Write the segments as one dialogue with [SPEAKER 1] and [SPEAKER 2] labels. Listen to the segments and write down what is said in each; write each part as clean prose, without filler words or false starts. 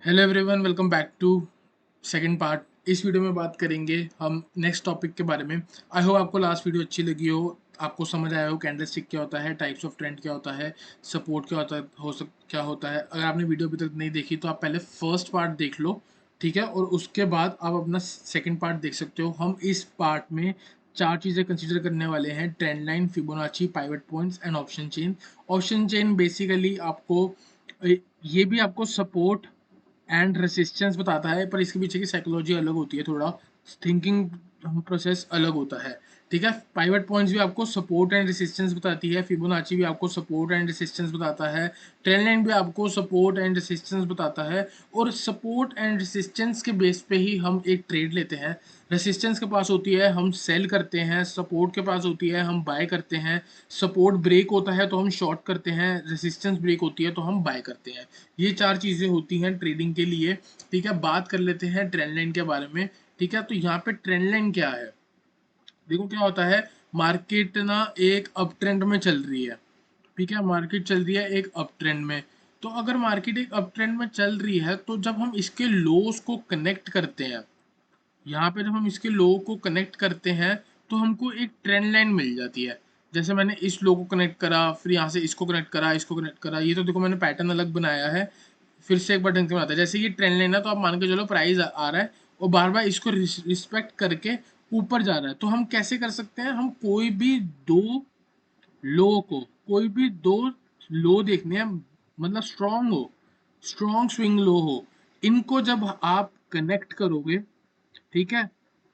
[SPEAKER 1] Hello everyone, welcome back to second part. इस video में बात करेंगे हम नेक्स्ट टॉपिक के बारे में। आई होप आपको लास्ट वीडियो अच्छी लगी हो, आपको समझ आया हो कैंडलस्टिक क्या होता है, टाइप्स ऑफ ट्रेंड क्या होता है, सपोर्ट क्या होता है, क्या होता है। अगर आपने वीडियो अभी तक नहीं देखी तो आप पहले फर्स्ट पार्ट देख लो, ठीक है, और उसके बाद आप अपना सेकेंड पार्ट देख सकते हो। हम इस पार्ट में चार चीज़ें कंसिडर करने वाले हैं: trend line, Fibonacci, pivot points and option chain. Option chain basically आपको ये भी आपको सपोर्ट एंड रेसिस्टेंस बताता है, पर इसके पीछे की साइकोलॉजी अलग होती है, थोड़ा थिंकिंग प्रोसेस अलग होता है, ठीक है। पाइवट पॉइंट्स भी आपको सपोर्ट एंड रेसिस्टेंस बताती है, फिबोनाची भी आपको सपोर्ट एंड रेसिस्टेंस बताता है, ट्रेंड लाइन भी आपको सपोर्ट एंड रेसिस्टेंस बताता है। और सपोर्ट एंड रेसिस्टेंस के बेस पे ही हम एक ट्रेड लेते हैं। रेसिस्टेंस के पास होती है हम सेल करते हैं, सपोर्ट के पास होती है हम बाय करते हैं। सपोर्ट ब्रेक होता है तो हम शॉर्ट करते हैं, रेसिस्टेंस ब्रेक होती है तो हम बाय करते हैं। ये चार चीज़ें होती हैं ट्रेडिंग के लिए, ठीक है। बात कर लेते हैं ट्रेंड लाइन के बारे में, ठीक है। तो यहाँ पे ट्रेंड लाइन क्या है, देखो क्या होता है। मार्केट ना एक अप ट्रेंड में चल रही है, ठीक है, मार्केट चल रही है एक अप ट्रेंड में। तो अगर मार्केट एक अप ट्रेंड में चल रही है तो जब हम इसके लोस को कनेक्ट करते हैं, यहाँ पे जब हम इसके लो को कनेक्ट करते हैं तो हमको एक ट्रेंड लाइन मिल जाती है। जैसे मैंने इस लो को कनेक्ट करा, फिर यहाँ से इसको कनेक्ट करा, इसको कनेक्ट करा, ये तो देखो मैंने पैटर्न अलग बनाया है। फिर से एक बार ढंग से बनाता है। जैसे ये ट्रेंड लाइन है तो आप मान के चलो प्राइस आ रहा है और बार बार इसको रिस्पेक्ट करके ऊपर जा रहा है। तो हम कैसे कर सकते हैं, हम कोई भी दो लो देखने हैं, मतलब स्ट्रॉन्ग स्विंग लो हो, इनको जब आप कनेक्ट करोगे, ठीक है,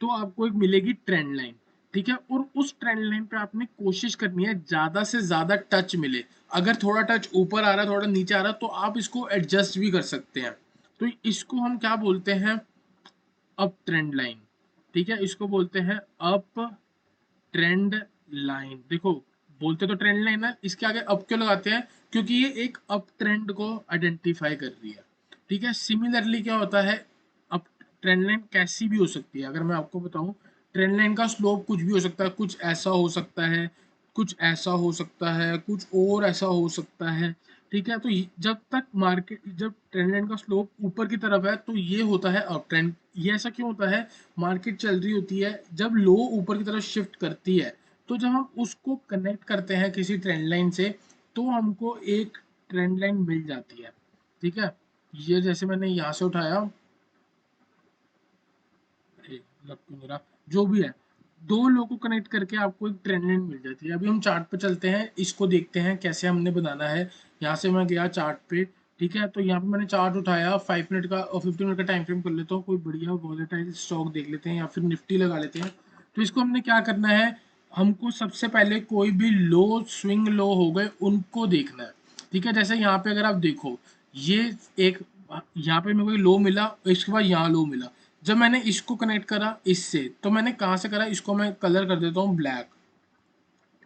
[SPEAKER 1] तो आपको एक मिलेगी ट्रेंड लाइन, ठीक है। और उस ट्रेंड लाइन पे आपने कोशिश करनी है ज्यादा से ज्यादा टच मिले। अगर थोड़ा टच ऊपर आ रहा है, थोड़ा नीचे आ रहा है, तो आप इसको एडजस्ट भी कर सकते हैं। तो इसको हम क्या बोलते हैं, अप ट्रेंड लाइन, ठीक है, इसको बोलते हैं अप ट्रेंड लाइन। देखो, बोलते तो ट्रेंड लाइन है, इसके आगे अप क्यों लगाते हैं, क्योंकि ये एक अप ट्रेंड को आइडेंटिफाई कर रही है, ठीक है। सिमिलरली क्या होता है, अप ट्रेंड लाइन कैसी भी हो सकती है, अगर मैं आपको बताऊं, ट्रेंड लाइन का स्लोप कुछ भी हो सकता है, कुछ ऐसा हो सकता है, कुछ ऐसा हो सकता है, कुछ और ऐसा हो सकता है, ठीक है। तो जब तक मार्केट, जब ट्रेंड लाइन का स्लोप ऊपर की तरफ है तो ये होता है अप ट्रेंड। ये ऐसा क्यों होता है, मार्केट चल रही होती है, जब लो ऊपर की तरफ शिफ्ट करती है तो जब हम उसको कनेक्ट करते हैं किसी ट्रेंड लाइन से तो हमको एक ट्रेंड लाइन मिल जाती है, ठीक है। ये जैसे मैंने यहाँ से उठाया, अरे लग क्यों नहीं रहा, जो भी है, दो लोगों को कनेक्ट करके आपको एक ट्रेंड लाइन मिल जाती है। अभी हम चार्ट पे चलते हैं, इसको देखते हैं कैसे हमने बनाना है। यहाँ से मैं गया चार्ट पे, ठीक है, तो यहाँ पे मैंने चार्ट उठाया 5 मिनट का और 15 मिनट का टाइम फ्रेम कर लेता हूँ, कोई बढ़िया वॉलेटाइल स्टॉक देख लेते हैं या फिर निफ्टी लगा लेते हैं। तो इसको हमने क्या करना है, हमको सबसे पहले कोई भी लो स्विंग लो हो गए उनको देखना है, ठीक है। जैसे यहाँ पे अगर आप देखो, ये एक, यहाँ पे मेरे को लो मिला, इसके बाद यहाँ लो मिला। जब मैंने इसको कनेक्ट करा इससे, तो मैंने कहाँ से करा, इसको मैं कलर कर देता हूँ ब्लैक,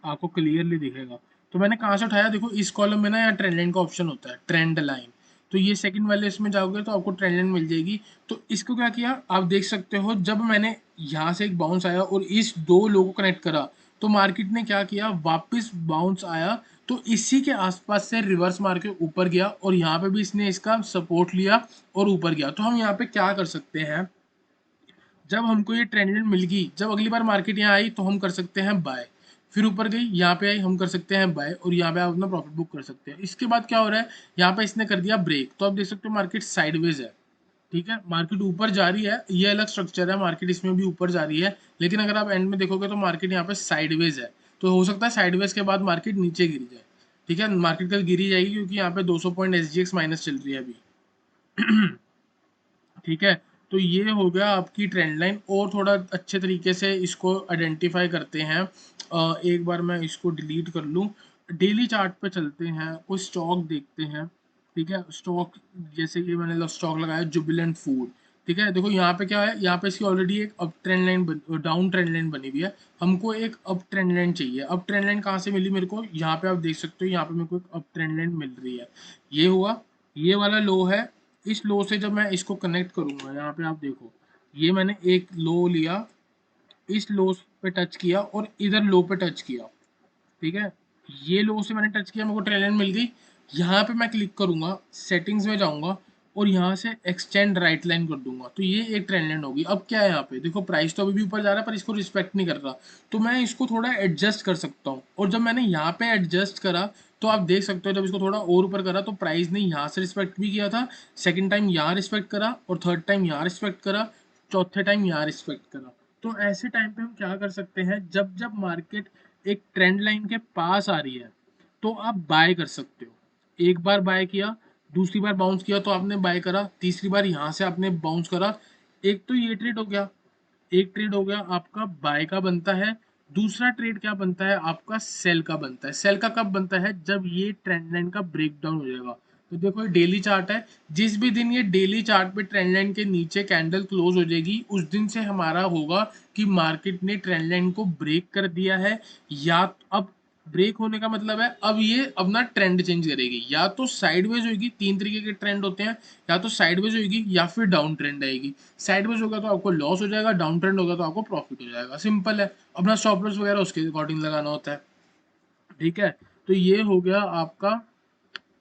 [SPEAKER 1] आपको क्लियरली दिखेगा। तो मैंने कहाँ से उठाया, देखो इस कॉलम में ना यहाँ ट्रेंड लाइन का ऑप्शन होता है, ट्रेंड लाइन। तो ये सेकंड वाले इसमें जाओगे तो आपको ट्रेंड लाइन मिल जाएगी। तो इसको क्या किया आप देख सकते हो, जब मैंने यहाँ से एक बाउंस आया और इस दो लो को कनेक्ट करा तो मार्केट ने क्या किया, वापस बाउंस आया, तो इसी के आसपास से रिवर्स मार के ऊपर गया और यहाँ पे भी इसने इसका सपोर्ट लिया और ऊपर गया। तो हम यहाँ पे क्या कर सकते हैं, जब हमको ये ट्रेंड लाइन मिल गई, जब अगली बार मार्केट यहाँ आई तो हम कर सकते हैं बाय, फिर ऊपर गई यहाँ पे आई हम कर सकते हैं बाय और यहाँ पे आप अपना प्रॉफिट बुक कर सकते हैं। इसके बाद क्या हो रहा है, यहाँ पे इसने कर दिया ब्रेक, तो आप देख सकते हो मार्केट साइडवेज है, ठीक है। मार्केट ऊपर जा रही है, ये अलग स्ट्रक्चर है, मार्केट इसमें भी ऊपर जा रही है, लेकिन अगर आप एंड में देखोगे तो मार्केट यहाँ पे साइडवेज है। तो हो सकता है साइडवेज के बाद मार्केट नीचे गिर जाए, ठीक है, मार्केट कल गिरी जाएगी क्योंकि यहाँ पे 200 पॉइंट SGX माइनस चल रही है अभी, ठीक है। तो ये हो गया आपकी ट्रेंड लाइन, और थोड़ा अच्छे तरीके से इसको आइडेंटिफाई करते हैं। एक बार मैं इसको डिलीट कर लूँ, डेली चार्ट पे चलते हैं, कोई स्टॉक देखते हैं, ठीक है। स्टॉक, जैसे कि मैंने स्टॉक लगाया जुबिलेंट फूड, ठीक है। देखो यहाँ पे क्या है, यहाँ पे इसकी ऑलरेडी एक up trend line down trend line बनी हुई है, हमको एक अप ट्रेंड लाइन चाहिए। अप ट्रेंड लाइन कहाँ से मिली मेरे को, यहाँ पे आप देख सकते हो, यहाँ पे मेरे को एक अप ट्रेंड लाइन मिल रही है। ये हुआ, ये वाला लो है, इस लो से जब मैं इसको कनेक्ट करूंगा, यहाँ पे आप देखो, ये मैंने एक लो लिया, इस लो पे टच किया और इधर लो पे टच किया, ठीक है। ये लो से मैंने टच किया, मेरे को ट्रेन लाइन मिल गई। यहाँ पे मैं क्लिक करूंगा, सेटिंग्स में जाऊंगा और यहाँ से एक्सटेंड राइट लाइन कर दूंगा, तो ये एक ट्रेंड लाइन होगी। अब क्या है यहाँ पे देखो, प्राइस तो अभी भी ऊपर जा रहा है पर इसको रिस्पेक्ट नहीं कर रहा, तो मैं इसको थोड़ा एडजस्ट कर सकता हूँ। और जब मैंने यहाँ पे एडजस्ट करा तो आप देख सकते हो, जब इसको थोड़ा और ऊपर करा तो प्राइस ने यहाँ से रिस्पेक्ट भी किया था, सेकेंड टाइम यहाँ रिस्पेक्ट करा, और थर्ड टाइम यहाँ रिस्पेक्ट करा, चौथे टाइम यहाँ रिस्पेक्ट करा। तो ऐसे टाइम पे हम क्या कर सकते हैं, जब जब मार्केट एक ट्रेंड लाइन के पास आ रही है तो आप बाय कर सकते हो। एक बार बाय किया, दूसरी बार बाउंस किया तो आपने बाय करा, तीसरी बार यहाँ से आपने बाउंस करा। एक तो ये ट्रेड हो गया, एक ट्रेड हो गया आपका बाय का बनता है। दूसरा ट्रेड क्या बनता है आपका, सेल का बनता है। सेल का कब बनता है, जब ये ट्रेंड लाइन का ब्रेकडाउन हो जाएगा। तो देखो ये डेली चार्ट है, जिस भी दिन ये डेली चार्ट पे ट्रेंड लाइन के नीचे कैंडल क्लोज हो जाएगी, उस दिन से हमारा होगा कि मार्केट ने ट्रेंड लाइन को ब्रेक कर दिया है। या अब ब्रेक होने का मतलब है अब ये अपना ट्रेंड चेंज करेगी, या तो साइडवेज होगी, तीन तरीके के ट्रेंड होते हैं, या तो साइडवेज होगी या फिर डाउन ट्रेंड आएगी। साइडवेज होगा तो आपको लॉस हो जाएगा, डाउन ट्रेंड होगा तो आपको प्रॉफिट हो जाएगा, सिंपल है। अपना स्टॉप लॉस वगैरह उसके अकॉर्डिंग लगाना होता है, ठीक है। तो ये हो गया आपका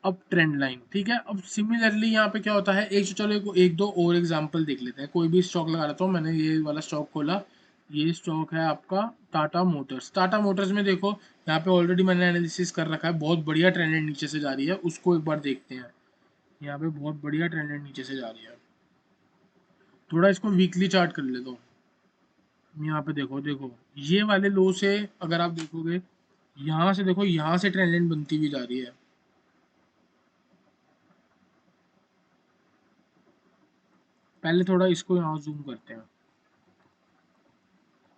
[SPEAKER 1] अब ट्रेंड लाइन, ठीक है। अब सिमिलरली यहाँ पे क्या होता है, एक चलो एक दो और एग्जांपल देख लेते हैं। कोई भी स्टॉक लगा लेता हूँ, मैंने ये वाला स्टॉक खोला, ये स्टॉक है आपका टाटा मोटर्स। टाटा मोटर्स में देखो यहाँ पे ऑलरेडी मैंने एनालिसिस कर रखा है, बहुत बढ़िया ट्रेंड लाइन नीचे से जा रही है, उसको एक बार देखते हैं। यहाँ पे बहुत बढ़िया ट्रेंड लाइन नीचे से जा रही है, थोड़ा इसको वीकली चार्ट कर लेता हूँ। यहाँ पे देखो देखो, ये वाले लो से अगर आप देखोगे, यहाँ से देखो, यहाँ से ट्रेंड लाइन बनती हुई जा रही है। पहले थोड़ा इसको यहाँ जूम करते हैं।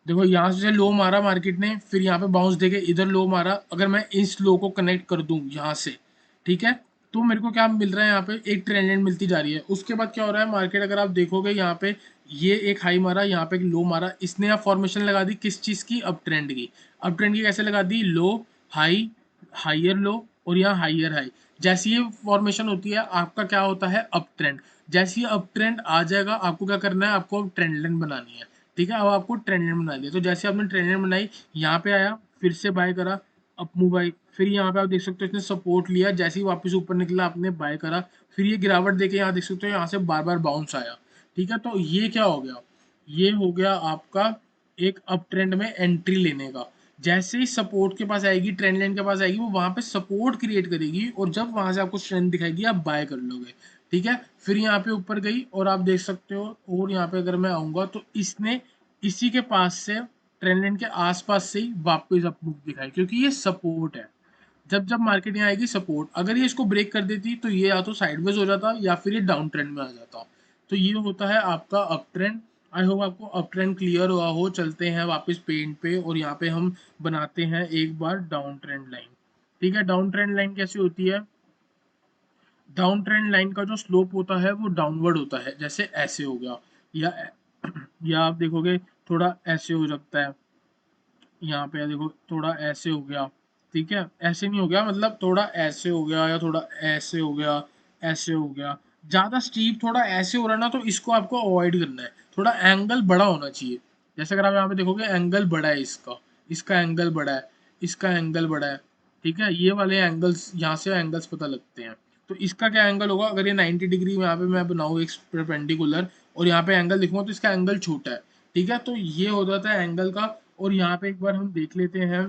[SPEAKER 1] देखो यहाँ से लो मारा मार्केट ने, फिर यहाँ पे बाउंस देके इधर लो मारा। अगर मैं इस लो को कनेक्ट कर दूं यहाँ से, ठीक है, तो मेरे को क्या मिल रहा है, यहाँ पे एक ट्रेंड लाइन मिलती जा रही है। उसके बाद क्या हो रहा है मार्केट, अगर आप देखोगे यहाँ पे ये एक हाई मारा, यहाँ पे एक लो मारा, इसने यहाँ फॉर्मेशन लगा दी किस चीज की, अब ट्रेंड की। अब ट्रेंड की कैसे लगा दी, लो हाई, हाइयर लो, और यहाँ हाइयर हाई। जैसी ये फॉर्मेशन होती है आपका क्या होता है, अप ट्रेंड। जैसे ही अप ट्रेंड आ जाएगा आपको क्या करना है, आपको ट्रेंड लाइन बनानी है, ठीक है। अब आपको ट्रेंड लाइन बना दिया, तो जैसे आपने ट्रेंड लाइन बनाई, यहाँ पे आया, फिर से बाय करा, अप मूव आई, फिर यहाँ पे आप देख सकते हो इसने सपोर्ट लिया, जैसे ही वापस ऊपर निकला आपने बाय करा, फिर ये गिरावट देके यहाँ देख सकते हो यहाँ से बार बार बाउंस आया, ठीक है। तो ये क्या हो गया, ये हो गया आपका एक अप ट्रेंड में एंट्री लेने का। जैसे ही सपोर्ट के पास आएगी, ट्रेंड लाइन के पास आएगी, वो वहां पे सपोर्ट क्रिएट करेगी, और जब वहां से आपको स्ट्रेंथ दिखाएगी आप बाय कर लोगे, ठीक है। फिर यहाँ पे ऊपर गई और आप देख सकते हो, और यहाँ पे अगर मैं आऊंगा तो इसने इसी के पास से ट्रेंड लाइन के आसपास से ही वापस अप मूव दिखाई, क्योंकि ये सपोर्ट है। जब जब मार्केट यहाँ आएगी सपोर्ट, अगर ये इसको ब्रेक कर देती तो ये या तो साइडवेज हो जाता या फिर ये डाउन ट्रेंड में आ जाता। तो ये होता है आपका अप ट्रेंड। आई होप आपको अप ट्रेंड क्लियर हुआ हो। चलते हैं वापस पेन पे, और यहाँ पे हम बनाते हैं एक बार डाउन ट्रेंड लाइन, ठीक है। डाउन ट्रेंड लाइन कैसी होती है, डाउन ट्रेंड लाइन का जो स्लोप होता है वो डाउनवर्ड होता है, जैसे ऐसे हो गया, या या आप देखोगे थोड़ा ऐसे हो सकता है, यहाँ पे देखो थोड़ा ऐसे हो गया, ठीक है। ऐसे नहीं हो गया, मतलब थोड़ा ऐसे हो गया, या थोड़ा ऐसे हो गया, ऐसे हो गया। ज्यादा स्टीप थोड़ा ऐसे हो रहा है ना, तो इसको आपको अवॉइड करना है, थोड़ा एंगल बड़ा होना चाहिए। जैसे अगर आप यहाँ पे देखोगे एंगल बड़ा है इसका, इसका एंगल बड़ा है, इसका एंगल बड़ा है, ठीक है। ये वाले एंगल्स, यहाँ से एंगल्स पता लगते हैं। तो इसका क्या एंगल होगा, अगर ये 90 डिग्री यहाँ पे मैं बनाऊँ एक परपेंडिकुलर, और यहाँ पे एंगल लिखूंगा तो इसका एंगल छोटा है, ठीक है। तो ये हो जाता है एंगल का। और यहाँ पे एक बार हम देख लेते हैं,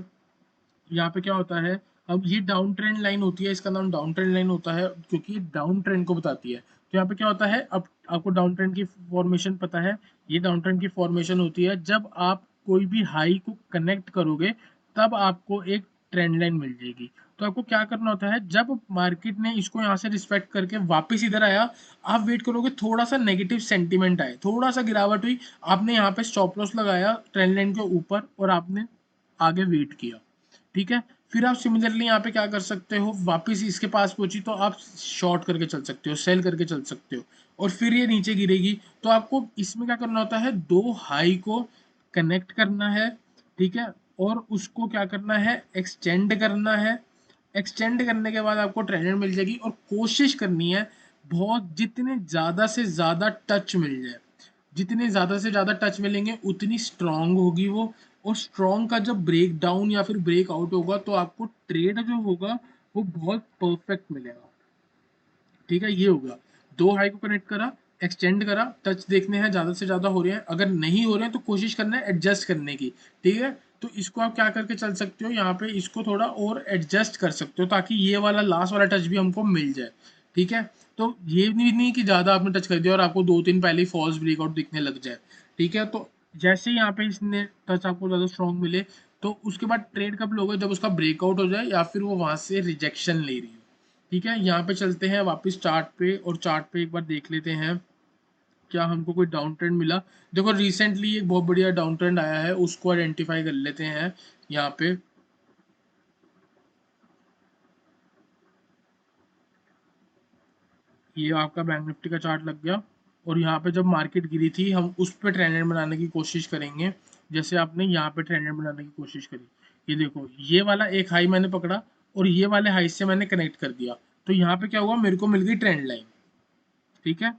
[SPEAKER 1] यहाँ पे क्या होता है, अब ये डाउन ट्रेंड लाइन होती है, इसका नाम डाउन ट्रेंड लाइन होता है क्योंकि ये डाउन ट्रेंड को बताती है। तो यहाँ पे क्या होता है, अब आपको डाउन ट्रेंड की फॉर्मेशन पता है, ये डाउन ट्रेंड की फॉर्मेशन होती है जब आप कोई भी हाई को कनेक्ट करोगे, तब आपको एक ट्रेंड लाइन मिल जाएगी। तो आपको क्या करना होता है, जब मार्केट ने इसको यहाँ से रिस्पेक्ट करके वापस इधर आया, आप वेट करोगे थोड़ा सा नेगेटिव सेंटीमेंट आए, थोड़ा सा गिरावट हुई, आपने यहाँ पे स्टॉप लॉस लगाया ट्रेंड लाइन के ऊपर, और आपने आगे वेट किया, ठीक है। फिर आप सिमिलरली यहाँ पे क्या कर सकते हो, वापस इसके पास पहुंची तो आप शॉर्ट करके चल सकते हो, सेल करके चल सकते हो, और फिर ये नीचे गिरेगी। तो आपको इसमें क्या करना होता है, दो हाई को कनेक्ट करना है, ठीक है, और उसको क्या करना है, एक्सटेंड करना है। एक्सटेंड करने के बाद आपको ट्रेंड मिल जाएगी, और कोशिश करनी है बहुत, जितने ज़्यादा से ज़्यादा टच मिल जाए, जितने ज़्यादा से ज़्यादा टच मिलेंगे उतनी स्ट्रांग होगी वो। और स्ट्रांग का जब ब्रेक डाउन या फिर ब्रेक आउट होगा तो आपको ट्रेड जो होगा वो बहुत परफेक्ट मिलेगा, ठीक है। ये होगा दो हाई को कनेक्ट करा, एक्सटेंड करा, टच देखने हैं ज़्यादा से ज़्यादा हो रहे हैं, अगर नहीं हो रहे हैं तो कोशिश करना है एडजस्ट करने की, ठीक है। तो इसको आप क्या करके चल सकते हो, यहाँ पे इसको थोड़ा और एडजस्ट कर सकते हो ताकि ये वाला लास्ट वाला टच भी हमको मिल जाए, ठीक है। तो ये भी नहीं कि ज़्यादा आपने टच कर दिया और आपको 2-3 पहले ही फॉल्स ब्रेकआउट दिखने लग जाए, ठीक है। तो जैसे ही यहाँ पे इसने टच आपको ज़्यादा स्ट्रॉन्ग मिले, तो उसके बाद ट्रेड कब लोगे, जब उसका ब्रेकआउट हो जाए या फिर वो वहाँ से रिजेक्शन ले रही हो, ठीक है। यहाँ पे चलते हैं वापस चार्ट पे, और चार्ट पे एक बार देख लेते हैं क्या हमको कोई डाउन ट्रेंड मिला। देखो रिसेंटली एक बहुत बढ़िया डाउन ट्रेंड आया है, उसको आइडेंटिफाई कर लेते हैं यहाँ पे। ये आपका बैंक निफ्टी का चार्ट लग गया, और यहाँ पे जब मार्केट गिरी थी हम उस पर ट्रेंड लाइन बनाने की कोशिश करेंगे, जैसे आपने यहाँ पे ट्रेंड लाइन बनाने की कोशिश करी। ये देखो ये वाला एक हाई मैंने पकड़ा और ये वाले हाई से मैंने कनेक्ट कर दिया, तो यहाँ पे क्या हुआ, मेरे को मिल गई ट्रेंड लाइन, ठीक है।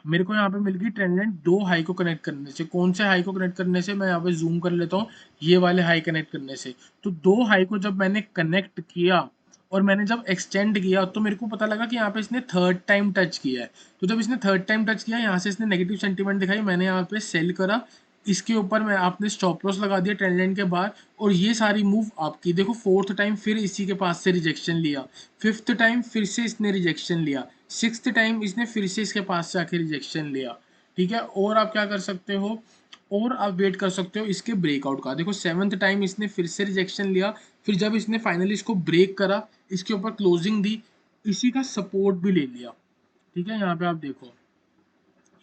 [SPEAKER 1] मेरे को यहाँ पे मिल गई ट्रेंड लाइन दो हाई को कनेक्ट करने से। कौन से हाई को कनेक्ट करने से, मैं यहाँ पे जूम कर लेता हूँ, ये वाले हाई कनेक्ट करने से। तो दो हाई को जब मैंने कनेक्ट किया और मैंने जब एक्सटेंड किया, तो मेरे को पता लगा कि यहाँ पे इसने थर्ड टाइम टच किया है। तो जब इसने थर्ड टाइम टच किया, यहाँ से इसने नेगेटिव सेंटीमेंट दिखाई, मैंने यहाँ पे सेल करा, इसके ऊपर मैं आपने स्टॉप लॉस लगा दिया ट्रेंड लाइन के बाहर, और ये सारी मूव आपकी देखो। फोर्थ टाइम फिर इसी के पास से रिजेक्शन लिया, फिफ्थ टाइम फिर से इसने रिजेक्शन लिया, सिक्स्थ टाइम इसने फिर से इसके पास से आके रिजेक्शन लिया, ठीक है। और आप क्या कर सकते हो, और आप वेट कर सकते हो इसके ब्रेकआउट का। देखो सेवन्थ टाइम इसने फिर से रिजेक्शन लिया, फिर जब इसने फाइनली इसको ब्रेक करा, इसके ऊपर क्लोजिंग दी, इसी का सपोर्ट भी ले लिया, ठीक है। यहाँ पे आप देखो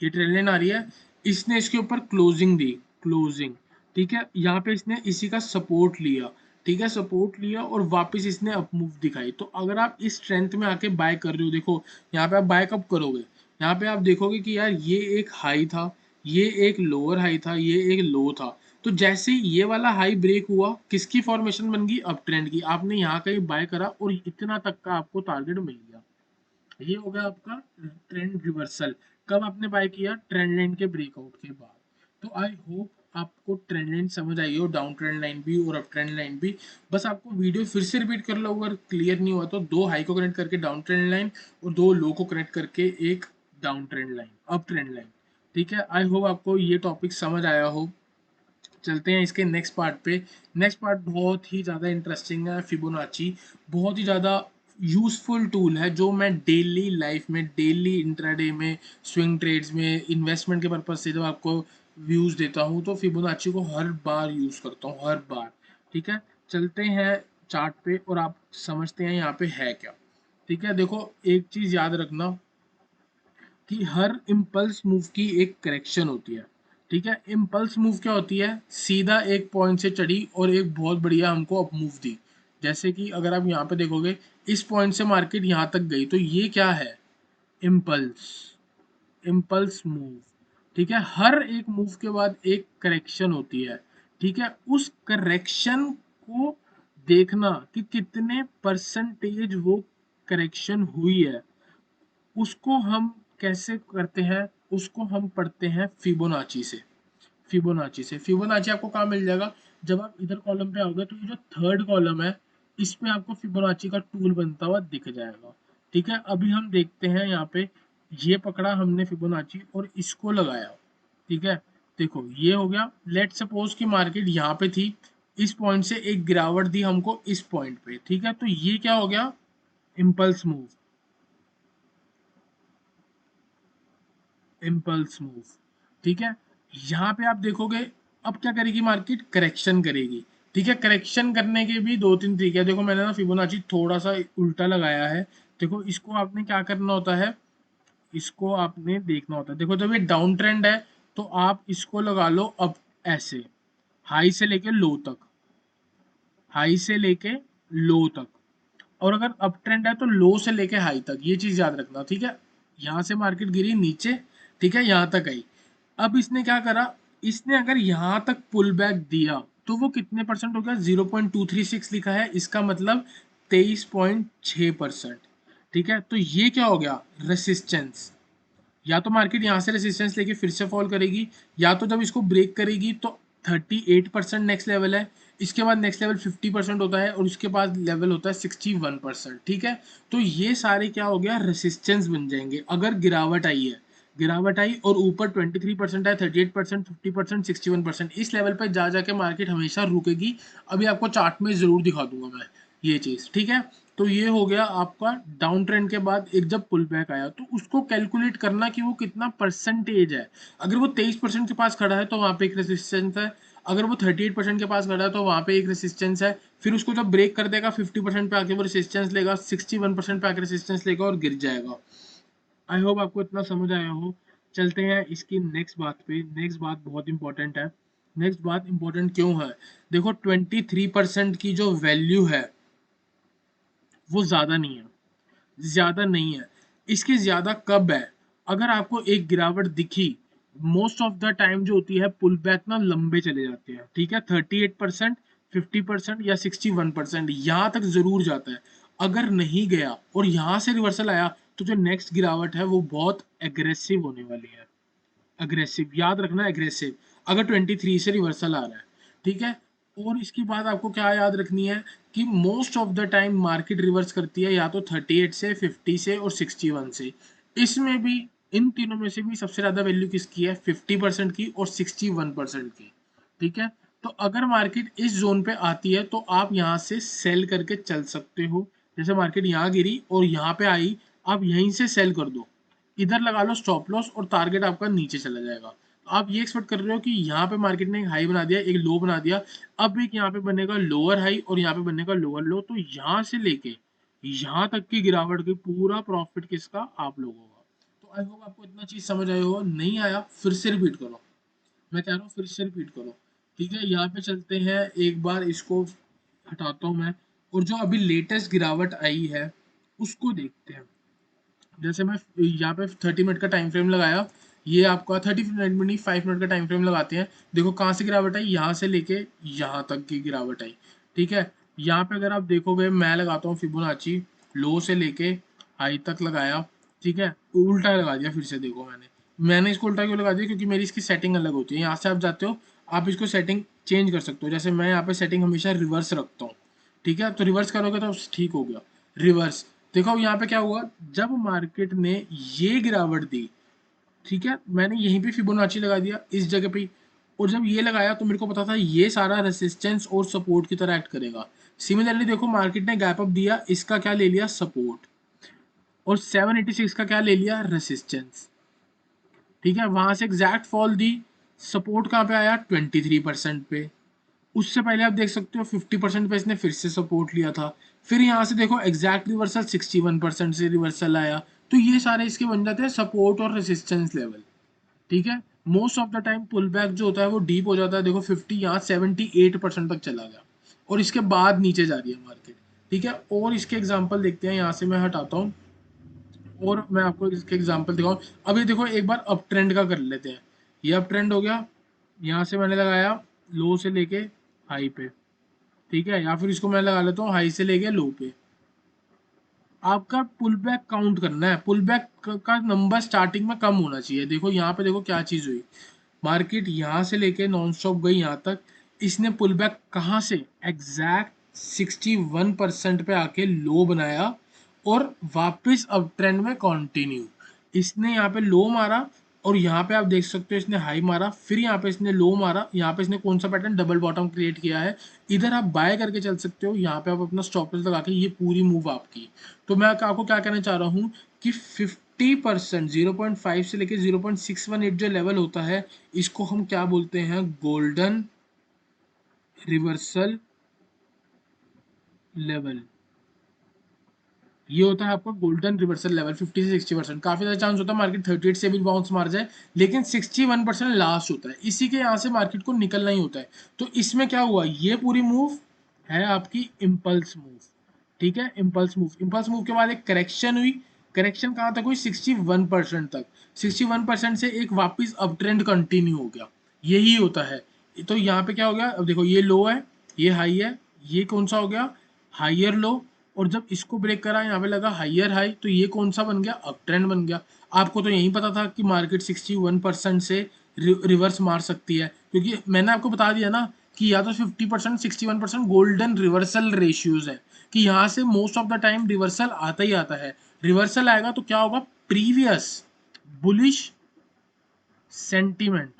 [SPEAKER 1] ये ट्रेंड लाइन आ रही है, इसने इसके ऊपर क्लोजिंग दी, क्लोजिंग, ठीक है। यहाँ पे इसने इसी का सपोर्ट लिया, ठीक है, सपोर्ट लिया, और वापस इसने अप मूव दिखाई। तो अगर आप इस स्ट्रेंथ में आके बाय कर रहे हो, देखो यहाँ पे आप बाय कब करोगे, यहाँ पे आप देखोगे कि यार ये एक हाई था, ये एक लोअर हाई था, ये एक लो था। तो जैसे ही ये वाला हाई ब्रेक हुआ, किसकी फॉर्मेशन बन गई, अप ट्रेंड की। आपने यहाँ कहीं बाय करा और इतना तक का आपको टारगेट मिल गया। ये हो गया आपका ट्रेंड रिवर्सल। कब आपने बाय किया, ट्रेंड लाइन के ब्रेकआउट के बाद। तो आई होप आपको ट्रेंड लाइन समझ आई हो, डाउन ट्रेंड लाइन भी और अप ट्रेंड लाइन भी। बस आपको वीडियो फिर से रिपीट कर लो अगर क्लियर नहीं हुआ तो। दो हाई को कनेक्ट करके डाउन ट्रेंड लाइन, और दो लो को कनेक्ट करके एक down trend line, up trend line, ठीक है। आई होप आपको ये टॉपिक समझ आया हो। चलते हैं इसके नेक्स्ट पार्ट पे। नेक्स्ट पार्ट बहुत ही ज़्यादा इंटरेस्टिंग है, फिबोनाची। बहुत ही ज़्यादा यूज़फुल टूल है जो मैं डेली लाइफ में, डेली इंट्राडे में, स्विंग ट्रेड्स में, इन्वेस्टमेंट के पर्पज से जब आपको व्यूज़ देता हूँ, तो फिबोनाची को हर बार यूज़ करता हूँ, हर बार, ठीक है। चलते हैं चार्ट पे और आप समझते हैं यहाँ पे है क्या, ठीक है। देखो एक चीज़ याद रखना कि हर इम्पल्स मूव की एक करेक्शन होती है, ठीक है। इम्पल्स मूव क्या होती है, सीधा एक पॉइंट से चढ़ी और एक बहुत बढ़िया हमको अप मूव दी। जैसे कि अगर आप यहाँ पे देखोगे, इस पॉइंट से मार्केट यहाँ तक गई, तो ये क्या है, इम्पल्स, इम्पल्स मूव, ठीक है। हर एक मूव के बाद एक करेक्शन होती है, ठीक है। उस करेक्शन को देखना कि कितने परसेंटेज वो करेक्शन हुई है, उसको हम कैसे करते हैं, उसको हम पढ़ते हैं फिबोनाची से। फिबोनाची से, फिबोनाची आपको कहाँ मिल जाएगा, जब आप इधर कॉलम पे आओगे तो ये जो थर्ड कॉलम है, इस पे आपको फिबोनाची का टूल बनता हुआ दिख जाएगा, ठीक है। अभी हम देखते हैं यहाँ पे, ये पकड़ा हमने फिबोनाची और इसको लगाया, ठीक है। देखो ये हो गया, लेट सपोज कि मार्केट यहाँ पे थी, इस पॉइंट से एक गिरावट दी हमको इस पॉइंट पे, ठीक है। तो ये क्या हो गया, इम्पल्स मूव, इम्पल्स मूव, ठीक है। यहाँ पे आप देखोगे अब क्या करेगी मार्केट, करेक्शन करेगी, ठीक है। करेक्शन करने के भी दो तीन तरीके हैं। देखो मैंने ना फिबोनाची थोड़ा सा उल्टा लगाया है। देखो इसको आपने क्या करना होता है, इसको आपने देखना होता है। देखो जब ये डाउन ट्रेंड है तो आप इसको लगा लो अब ऐसे, हाई से लेके लो तक, हाई से लेके लो तक। और अगर अप ट्रेंड है तो लो से लेके हाई तक, ये चीज याद रखना, ठीक है। यहाँ से मार्केट गिरी नीचे, ठीक है, यहाँ तक आई। अब इसने क्या करा, इसने अगर यहाँ तक पुल बैक दिया तो वो कितने परसेंट हो गया, 0.236 लिखा है, इसका मतलब 23.6%, ठीक है। तो ये क्या हो गया, रेसिस्टेंस। या तो मार्केट यहाँ से रेसिस्टेंस लेके फिर से फॉल करेगी, या तो जब इसको ब्रेक करेगी तो 38% नेक्स्ट लेवल है, इसके बाद नेक्स्ट लेवल 50% होता है और उसके बाद लेवल होता है 61%। ठीक है, तो ये सारे क्या हो गया, रेसिस्टेंस बन जाएंगे अगर गिरावट आई है। गिरावट आई और ऊपर 23% है, 38%, 50%, 61%, इस लेवल पे जा जाके मार्केट हमेशा रुकेगी। अभी आपको चार्ट में जरूर दिखा दूंगा मैं ये चीज। ठीक है, तो ये हो गया आपका डाउन ट्रेंड के बाद एक जब पुल बैक आया तो उसको कैलकुलेट करना कि वो कितना परसेंटेज है। अगर वो 23% के पास खड़ा है तो वहां पे एक रेसिस्टेंस है, अगर वो 38% के पास खड़ा है तो वहां पे एक रेसिस्टेंस है, फिर उसको जब ब्रेक कर देगा 50% पे आके वो रेसिस्टेंस लेगा, 61% पे आके रेसिस्टेंस लेगा और गिर जाएगा। आई होप आपको इतना समझ आया हो। चलते हैं इसकी नेक्स्ट बात पे। नेक्स्ट बात बहुत इंपॉर्टेंट है। नेक्स्ट बात इंपॉर्टेंट क्यों है, देखो 23% की जो वैल्यू है वो ज्यादा नहीं है, ज्यादा नहीं है। इसकी ज्यादा कब है, अगर आपको एक गिरावट दिखी, मोस्ट ऑफ द टाइम जो होती है पुल बैक ना लंबे चले जाते हैं। ठीक है, 38%, 50% या 61% यहाँ तक जरूर जाता है। अगर नहीं गया और यहाँ से रिवर्सल आया तो जो नेक्स्ट गिरावट है वो बहुत एग्रेसिव होने वाली है। अग्रेसिव, याद रखना एग्रेसिव, अगर 23 से रिवर्सल आ रहा है। ठीक है, और इसकी बात आपको क्या याद रखनी है कि most of the time market reverse करती है या तो 38 से, 50 से और 61 से। इसमें भी इन तीनों में से भी सबसे ज्यादा वैल्यू किसकी है, 50% की और 61% की। ठीक है, तो अगर मार्केट इस जोन पे आती है तो आप यहाँ से सेल करके चल सकते हो। जैसे मार्केट यहाँ गिरी और यहाँ पे आई, आप यहीं से सेल कर दो, इधर लगा लो स्टॉप लॉस और टारगेट आपका नीचे चला जाएगा। आप ये एक्सपेक्ट कर रहे हो कि यहाँ पे मार्केट ने एक हाई बना दिया, एक लो बना दिया, अब एक यहाँ पे बनेगा लोअर हाई और यहाँ पे बनेगा लोअर लो, तो यहाँ से लेके यहाँ तक की गिरावट की पूरा प्रॉफिट किसका, आप लोगों का। तो आई होप आपको इतना चीज समझ आया हो, नहीं आया फिर से रिपीट करो, मैं कह रहा हूँ फिर से रिपीट करो। ठीक है, यहाँ पे चलते हैं, एक बार इसको हटाता हूँ मैं, और जो अभी लेटेस्ट गिरावट आई है उसको देखते हैं। जैसे मैं यहाँ पे 30 मिनट का टाइम फ्रेम लगाया, ये आपका 30 मिनट में नहीं, 5 मिनट का टाइम फ्रेम लगाते हैं। देखो कहाँ से गिरावट आई, यहाँ से लेके यहाँ तक की गिरावट आई। ठीक है, यहाँ पे अगर आप देखोगे, मैं लगाता हूँ फिबोनाची, लो से लेके हाई तक लगाया। ठीक है, उल्टा लगा दिया फिर से, देखो मैंने इसको उल्टा क्यों लगा दिया, क्योंकि मेरी इसकी सेटिंग अलग होती है। यहाँ से आप जाते हो, आप इसको सेटिंग चेंज कर सकते हो। जैसे मैं यहाँ पे सेटिंग हमेशा रिवर्स रखता हूँ। ठीक है, तो रिवर्स करोगे तो ठीक हो गया। रिवर्स, देखो यहाँ पे क्या हुआ, जब मार्केट ने ये गिरावट दी, ठीक है, मैंने यहीं पे फिबोनाची लगा दिया इस जगह पे, और जब ये लगाया तो मेरे को पता था ये सारा रेसिस्टेंस और सपोर्ट की तरह एक्ट करेगा। सिमिलरली देखो मार्केट ने गैप अप दिया, इसका क्या ले लिया, सपोर्ट, और 786 का क्या ले लिया, रेसिस्टेंस। ठीक है, वहां से एग्जैक्ट फॉल दी, सपोर्ट कहाँ पे आया, 23% पे। उससे पहले आप देख सकते हो 50% पे इसने फिर से सपोर्ट लिया था। फिर यहाँ से देखो एग्जैक्ट रिवर्सल 61% से रिवर्सल आया। तो ये सारे इसके बन जाते हैं सपोर्ट और रेसिस्टेंस लेवल। ठीक है, most of the time pull back जो होता है वो डीप हो जाता है। देखो 50 यहाँ 78% तक चला गया और इसके बाद नीचे जा रही है मार्केट। ठीक है, और इसके एग्जाम्पल देखते हैं, यहाँ से मैं हटाता हूँ और मैं आपको इसके एग्जाम्पल दिखाऊँ। अभी देखो एक बार अप ट्रेंड का कर लेते हैं, ये अप ट्रेंड हो गया, यहाँ से मैंने लगाया लो से लेके हाई पे। ठीक है, या फिर इसको मैं लगा लेता हूँ हाई से लेके लो पे। आपका पुल बैक काउंट करना है, पुल बैक का नंबर स्टार्टिंग में कम होना चाहिए। देखो यहाँ पे देखो क्या चीज हुई, मार्केट यहाँ से लेके नॉन स्टॉप गई यहाँ तक, इसने पुल बैक कहाँ से, एग्जैक्ट 61% पे आके लो बनाया और वापस अब ट्रेंड में कंटिन्यू। इसने यहाँ पे लो मारा और यहाँ पे आप देख सकते हो इसने हाई मारा, फिर यहाँ पे इसने लो मारा, यहाँ पे इसने कौन सा पैटर्न, डबल बॉटम क्रिएट किया है। इधर आप बाय करके चल सकते हो, यहाँ पे आप अपना स्टॉप लॉस लगा के, ये पूरी मूव आपकी। तो मैं आपको क्या कहना चाह रहा हूँ कि 50%, 0.5 से लेके 0.618 जो लेवल होता है, इसको हम क्या बोलते हैं, गोल्डन रिवर्सल लेवल। ये होता है आपका गोल्डन रिवर्सल लेवल। 50 से 60% काफी ज्यादा चांस होता है मार्केट 38 से भी बाउंस मार जाए, लेकिन 61% लास्ट होता है, इसी के यहाँ से मार्केट को निकलना ही होता है। तो इसमें क्या हुआ, ये पूरी मूव है आपकी इम्पल्स मूव। ठीक है, इम्पल्स मूव, इम्पल्स मूव के बाद एक करेक्शन हुई। करेक्शन कहाँ तक हुई, 61% तक। 61% से एक वापिस अप ट्रेंड कंटिन्यू हो गया, यही होता है। तो यहाँ पे क्या हो गया, अब देखो ये लो है, ये हाई है, ये कौन सा हो गया, हाइयर लो, और जब इसको ब्रेक करा यहाँ पे लगा हाइयर हाई, तो ये कौन सा बन गया, अप ट्रेंड बन गया। आपको तो यही पता था कि मार्केट 61% से रिवर्स मार सकती है, क्योंकि मैंने आपको बता दिया ना कि या तो 50% 61% गोल्डन रिवर्सल रेशियोज है, कि यहाँ से most of the time reversal आता ही आता है। रिवर्सल आएगा तो क्या होगा, previous bullish sentiment,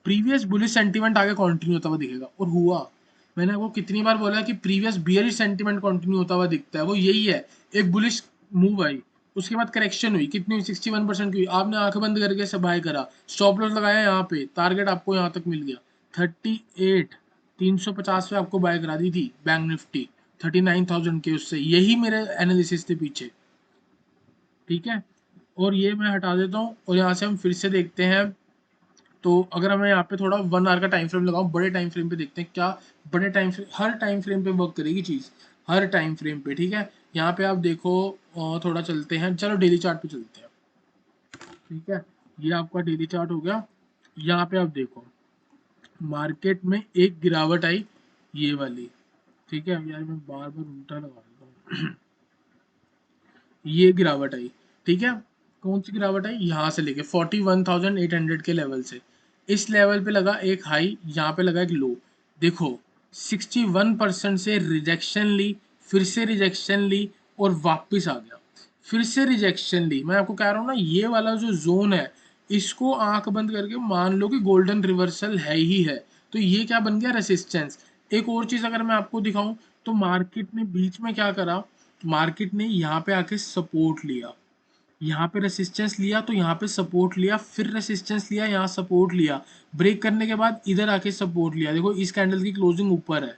[SPEAKER 1] previous bullish sentiment आगे कंटिन्यू होता हुआ दिखेगा, और हुआ। मैंने आपको कितनी बार बोला कि प्रीवियस बियरिश सेंटीमेंट कंटिन्यू होता हुआ दिखता है, वो यही है। एक बुलिश मूव आई, उसके बाद करेक्शन हुई, कितनी हुई, 61% की हुई, आपने आंख बंद करके सब बाय करा, स्टॉप लॉस लगाया यहाँ पे, टारगेट आपको यहाँ तक मिल गया 38 350 पे आपको बाय करा दी थी बैंक निफ्टी 39,000 के उससे। यही मेरे एनालिसिस थे पीछे, ठीक है। और ये मैं हटा देता हूँ, और यहाँ से हम फिर से देखते हैं। तो अगर हमें यहाँ पे थोड़ा 1 आवर का टाइम फ्रेम लगाऊं, बड़े टाइम फ्रेम पे देखते हैं क्या बड़े टाइम फ्रेम, हर टाइम फ्रेम पे वर्क करेगी चीज़, हर टाइम फ्रेम पे, ठीक है। यहाँ पे आप देखो, थोड़ा चलते हैं, चलो डेली चार्ट पे चलते हैं, ठीक है। ये आपका डेली चार्ट हो गया। यहाँ पे आप देखो, मार्केट में एक गिरावट आई, ये वाली, ठीक है। यार मैं बार बार उल्टा लगा देता हूँ। ये गिरावट आई, ठीक है। कौन सी गिरावट आई, यहाँ से लेके 41,800 के लेवल से, इस लेवल पे लगा एक हाई, यहाँ पे लगा एक लो। देखो 61% से रिजेक्शन ली, फिर से रिजेक्शन ली, और वापस आ गया, फिर से रिजेक्शन ली। मैं आपको कह रहा हूँ ना, ये वाला जो जोन है, इसको आंख बंद करके मान लो कि गोल्डन रिवर्सल है ही है। तो ये क्या बन गया, रेसिस्टेंस। एक और चीज अगर मैं आपको दिखाऊं, तो मार्केट ने बीच में क्या करा, मार्केट ने यहाँ पे आके सपोर्ट लिया, यहाँ पे रेसिस्टेंस लिया, तो यहाँ पे सपोर्ट लिया, फिर रेसिस्टेंस लिया, यहाँ सपोर्ट लिया, ब्रेक करने के बाद इधर आके सपोर्ट लिया। देखो इस कैंडल की क्लोजिंग ऊपर है,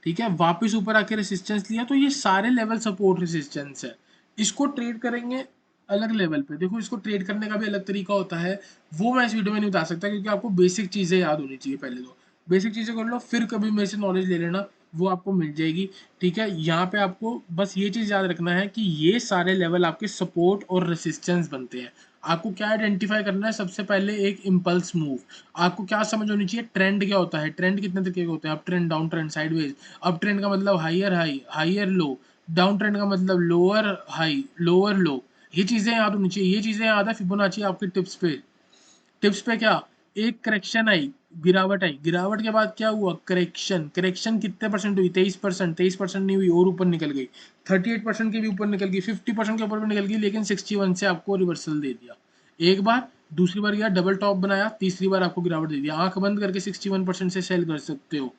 [SPEAKER 1] ठीक है, वापस ऊपर आके रेसिस्टेंस लिया, तो ये सारे लेवल सपोर्ट रेसिस्टेंस है। इसको ट्रेड करेंगे अलग लेवल पे। देखो इसको ट्रेड करने का भी अलग तरीका होता है, वो मैं इस वीडियो में नहीं बता सकता, क्योंकि आपको बेसिक चीज़ें याद होनी चाहिए। पहले तो बेसिक चीज़ें कर लो, फिर कभी मेरे से नॉलेज ले लेना, वो आपको मिल जाएगी, ठीक है। यहाँ पे आपको बस ये चीज़ याद रखना है कि ये सारे लेवल आपके सपोर्ट और रेसिस्टेंस बनते हैं। आपको क्या आइडेंटिफाई करना है, सबसे पहले एक इम्पल्स मूव। आपको क्या समझ होनी चाहिए, ट्रेंड क्या होता है, ट्रेंड कितने तरीके के होते हैं, up trend, down trend, sideways. Up trend का मतलब हाइयर हाई हाइयर लो, डाउन ट्रेंड का मतलब लोअर हाई लोअर लो। ये चीज़ें याद होनी चाहिए, ये चीज़ें याद है फिबोनाची आपके टिप्स पे। टिप्स पे क्या, एक करेक्शन आई, गिरावट आई, गिरावट के बाद क्या हुआ, करेक्शन, करेक्शन कितने परसेंट हुई, 23%, 23% नहीं हुई और ऊपर निकल गई, 38% के भी ऊपर निकल गई, 50% के ऊपर भी निकल गई, लेकिन 61 से आपको रिवर्सल दे दिया एक बार। दूसरी बार गया डबल टॉप बनाया, तीसरी बार आपको गिरावट दे दिया। आंख बंद करके 61% से सेल कर सकते हो,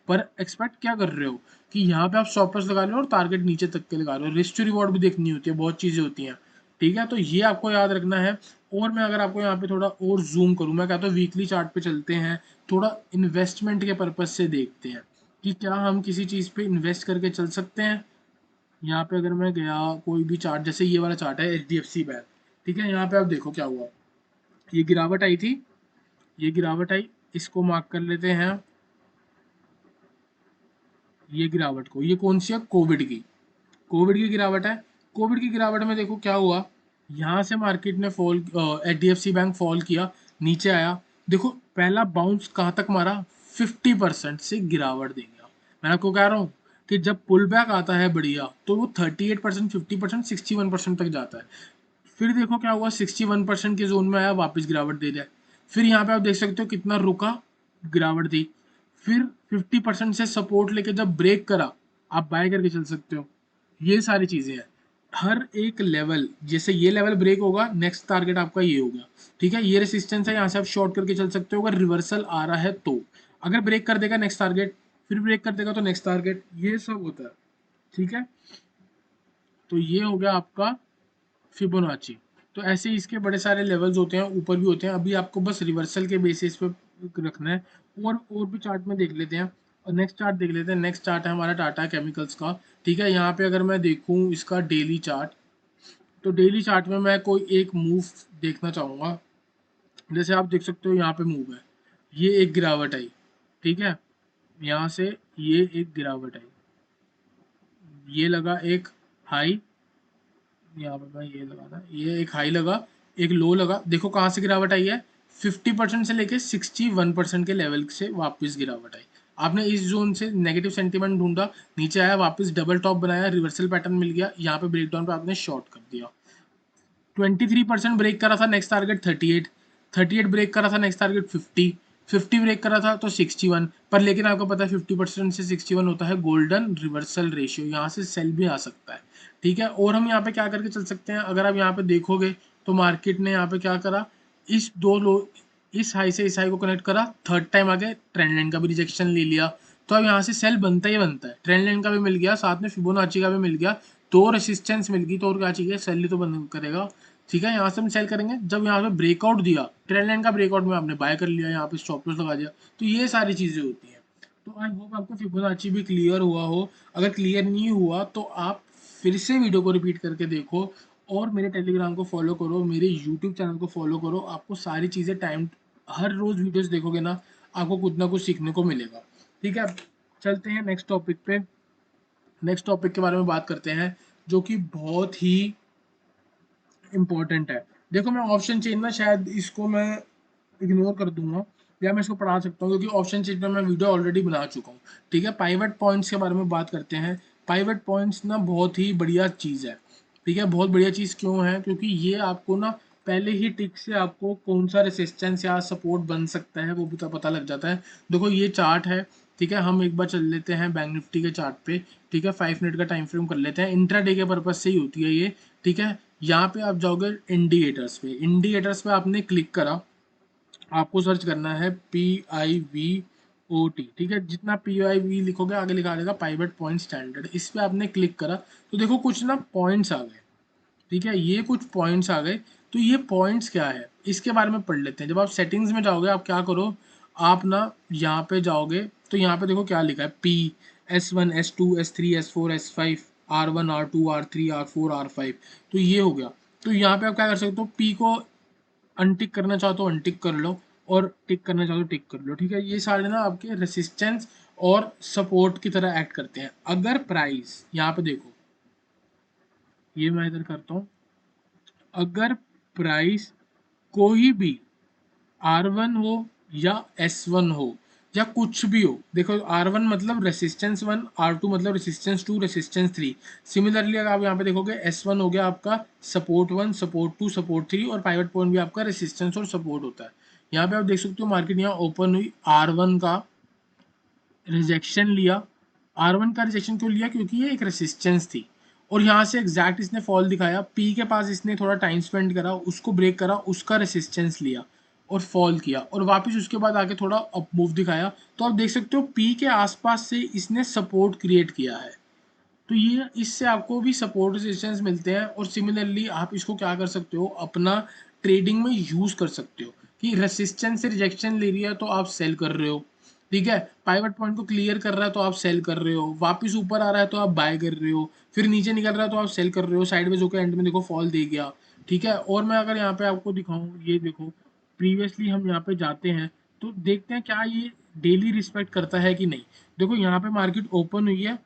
[SPEAKER 1] पर एक्सपेक्ट क्या कर रहे हो कि यहाँ पे आप स्टॉप लॉस लगा रहे हो और टारगेट नीचे तक के लगा रहे हो। रिस्क टू रिवॉर्ड भी देखनी होती है, बहुत चीज़ें होती हैं, ठीक है। तो ये आपको याद रखना है। और मैं अगर आपको यहाँ पे थोड़ा और जूम करूँ, मैं कहता हूँ वीकली चार्ट पे चलते हैं, थोड़ा इन्वेस्टमेंट के पर्पज से देखते हैं कि क्या हम किसी चीज़ पे इन्वेस्ट करके चल सकते हैं। यहाँ पे अगर मैं गया कोई भी चार्ट, जैसे ये वाला चार्ट है HDFC बैंक, ठीक है। यहाँ पे आप देखो क्या हुआ, ये गिरावट आई थी, ये गिरावट आई, इसको मार्क कर लेते हैं, ये गिरावट को, ये कौन सी है, कोविड की, कोविड की गिरावट है। कोविड की गिरावट में देखो क्या हुआ, यहाँ से मार्केट ने फॉल, HDFC बैंक फॉल किया, नीचे आया, देखो पहला बाउंस कहाँ तक मारा, 50% से गिरावट दे गया। मैं आपको कह रहा हूँ कि जब पुल बैक आता है बढ़िया, तो वो 38%, 50%, 61% तक जाता है। फिर देखो क्या हुआ, 61% के जोन में आया, वापस गिरावट दे दिया। फिर यहाँ पे आप देख सकते हो कितना रुका, गिरावट दी। फिर 50% से सपोर्ट लेके जब ब्रेक करा, आप बाय करके चल सकते हो। ये सारी चीजें हैं, हर एक लेवल, जैसे ये लेवल ब्रेक होगा, नेक्स्ट टारगेट आपका ये होगा, ठीक है। ये रेसिस्टेंस है, यहाँ से आप शॉर्ट करके चल सकते हो अगर रिवर्सल आ रहा है तो। अगर ब्रेक कर देगा नेक्स्ट टारगेट, फिर ब्रेक कर देगा तो नेक्स्ट टारगेट, ये सब होता है, ठीक है। तो ये हो गया आपका फिबोनाची। तो ऐसे ही इसके बड़े सारे लेवल्स होते हैं, ऊपर भी होते हैं। अभी आपको बस रिवर्सल के बेसिस पे रखना है। और भी चार्ट में देख लेते हैं, और नेक्स्ट चार्ट देख लेते हैं। नेक्स्ट चार्ट है हमारा टाटा केमिकल्स का, ठीक है। यहाँ पे अगर मैं देखूँ इसका डेली चार्ट, तो डेली चार्ट में मैं कोई एक मूव देखना चाहूँगा। जैसे आप देख सकते हो यहाँ पे मूव है, ये एक गिरावट आई, ठीक है। यहाँ से ये एक गिरावट आई, ये लगा एक हाई, यहाँ पे मैं ये लगा था, ये एक हाई लगा, एक लो लगा। देखो कहाँ से गिरावट आई है, 50% से लेके 61% के लेवल से वापस गिरावट आई। आपने इस जोन से नेगेटिव सेंटीमेंट ढूंढा, नीचे आया, वापस डबल टॉप बनाया, रिवर्सल पैटर्न मिल गया, यहाँ पे ब्रेकडाउन पे आपने शॉर्ट कर दिया। 23% ब्रेक करा था, नेक्स्ट टारगेट 38, 38 ब्रेक करा था, नेक्स्ट टारगेट 50, 50 ब्रेक करा था तो 61, पर लेकिन आपको पता है 50% से 61 होता है गोल्डन रिवर्सल रेशियो, यहाँ से सेल भी आ सकता है, ठीक है। और हम यहाँ पे क्या करके चल सकते हैं, अगर आप यहाँ पे देखोगे तो मार्केट ने यहाँ पे क्या करा, इस दो लो इस हाई से इस हाई को कनेक्ट करा, थर्ड टाइम आगे ट्रेंड लाइन का भी रिजेक्शन ले लिया, तो अब यहाँ से सेल बनता ही बनता है, ट्रेंड लाइन का भी मिल गया, साथ में फिबोनाची का भी मिल गया, दो रेसिस्टेंस मिल गई, तो और क्या चाहिए, सेल ही तो बंद करेगा, ठीक है। यहाँ से हम सेल करेंगे, जब यहाँ पे ब्रेकआउट दिया, ट्रेंड लाइन का ब्रेकआउट में आपने बाय कर लिया, यहाँ पे स्टॉप लॉस लगा दिया, तो ये सारी चीजें होती हैं। तो आई होप आपको फिबोनाची भी क्लियर हुआ हो, अगर क्लियर नहीं हुआ तो आप फिर से वीडियो को रिपीट करके देखो, और मेरे टेलीग्राम को फॉलो करो, मेरे यूट्यूब चैनल को फॉलो करो, आपको सारी चीज़ें टाइम, हर रोज वीडियोस देखोगे ना, आपको कुछ ना कुछ सीखने को मिलेगा, ठीक है। चलते हैं नेक्स्ट टॉपिक पे, नेक्स्ट टॉपिक के बारे में बात करते हैं, जो कि बहुत ही इम्पोर्टेंट है। देखो मैं ऑप्शन चेंज ना शायद इसको मैं इग्नोर कर दूंगा, या मैं इसको पढ़ा सकता हूँ, क्योंकि ऑप्शन चेंज में मैं वीडियो ऑलरेडी बना चुका हूँ, ठीक है। पाइवट पॉइंट्स के बारे में बात करते हैं। पाइवट पॉइंट्स ना बहुत ही बढ़िया चीज़ है, ठीक है। बहुत बढ़िया चीज़ क्यों है, क्योंकि ये आपको ना पहले ही टिक से आपको कौन सा रेसिस्टेंस या सपोर्ट बन सकता है वो भी तो पता लग जाता है। देखो ये चार्ट है, ठीक है, हम एक बार चल लेते हैं बैंक निफ्टी के चार्ट पे, ठीक है, 5 मिनट का टाइम फ्रेम कर लेते हैं, इंट्राडे के पर्पज से ही होती है ये, ठीक है। यहाँ पे आप जाओगे इंडिकेटर्स पे, इंडिकेटर्स पे आपने क्लिक करा, आपको सर्च करना है PIVOT, ठीक है, जितना PIV लिखोगे आगे लिखा रहेगा पाइवट पॉइंट स्टैंडर्ड, इस पे आपने क्लिक करा तो देखो कुछ ना पॉइंट्स आ गए, ठीक है, ये कुछ पॉइंट्स आ गए। तो ये पॉइंट्स क्या है इसके बारे में पढ़ लेते हैं। जब आप सेटिंग्स में जाओगे आप क्या करो, आप ना यहाँ पे जाओगे तो यहाँ पे देखो क्या लिखा है, PS1 S2 S3 S4 S5 R1 R2 R3 R4 R5, तो ये हो गया। तो यहाँ पे आप क्या कर सकते हो, पी को अनटिक करना चाहो तो अनटिक कर लो, और टिक करना चाहो तो टिक कर लो, ठीक है। ये सारे ना आपके रेसिस्टेंस और सपोर्ट की तरह एक्ट करते हैं। अगर प्राइस यहाँ पे देखो, ये मैं इधर करता हूँ, अगर प्राइस कोई भी R1 हो या S1 हो या कुछ भी हो, देखो R1 मतलब रेसिस्टेंस 1, R2 मतलब रेसिस्टेंस 2 रेसिस्टेंस 3, सिमिलरली अगर आप यहाँ पे देखोगे S1 हो गया आपका सपोर्ट 1 सपोर्ट 2 सपोर्ट 3, और पाइवट पॉइंट भी आपका रेसिस्टेंस और सपोर्ट होता है। यहाँ पे आप देख सकते हो मार्केट यहाँ ओपन हुई, R1 का रिजेक्शन लिया, R1 का रिजेक्शन क्यों लिया, क्योंकि ये एक रेसिस्टेंस थी, और यहाँ से एग्जैक्ट इसने फॉल दिखाया, पी के पास इसने थोड़ा टाइम स्पेंड करा, उसको ब्रेक करा, उसका रेसिस्टेंस लिया और फॉल किया, और वापस उसके बाद आके थोड़ा अप मूव दिखाया, तो आप देख सकते हो पी के आसपास से इसने सपोर्ट क्रिएट किया है। तो ये इससे आपको भी सपोर्ट रेजिस्टेंस मिलते हैं, और सिमिलरली आप इसको क्या कर सकते हो, अपना ट्रेडिंग में यूज कर सकते हो, कि रेसिस्टेंस से रिजेक्शन ले रही है तो आप सेल कर रहे हो, ठीक है, पाइवट पॉइंट को क्लियर कर रहा है तो आप सेल कर रहे हो, वापस ऊपर आ रहा है तो आप बाय कर रहे हो, फिर नीचे निकल रहा है तो आप सेल कर रहे हो, साइडवेज होकर एंड में देखो फॉल दे गया, ठीक है। और मैं अगर यहाँ पे आपको दिखाऊं, ये देखो प्रीवियसली हम यहाँ पे जाते हैं तो देखते हैं क्या ये डेली रिस्पेक्ट करता है कि नहीं। देखो यहाँ पे मार्केट ओपन हुई है,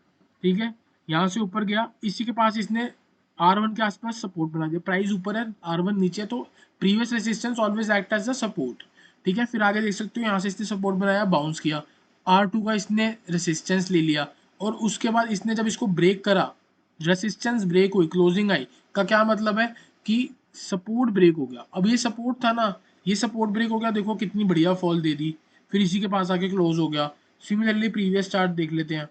[SPEAKER 1] ठीक है, यहाँ से ऊपर गया, इसी के पास इसने R1 के आसपास सपोर्ट बना दिया, प्राइस ऊपर है R1 नीचे, तो previous resistance always act as a support, ठीक है। फिर आगे देख सकते हो यहाँ से इसने सपोर्ट बनाया, बाउंस किया, R2 का इसने रेसिस्टेंस ले लिया, और उसके बाद इसने जब इसको ब्रेक करा, रेसिस्टेंस ब्रेक हुई, क्लोजिंग आई, का क्या मतलब है कि सपोर्ट ब्रेक हो गया। अब ये सपोर्ट था ना, ये सपोर्ट ब्रेक हो गया, देखो कितनी बढ़िया फॉल दे दी, फिर इसी के पास आके क्लोज हो गया। सिमिलरली प्रीवियस चार्ट देख लेते हैं,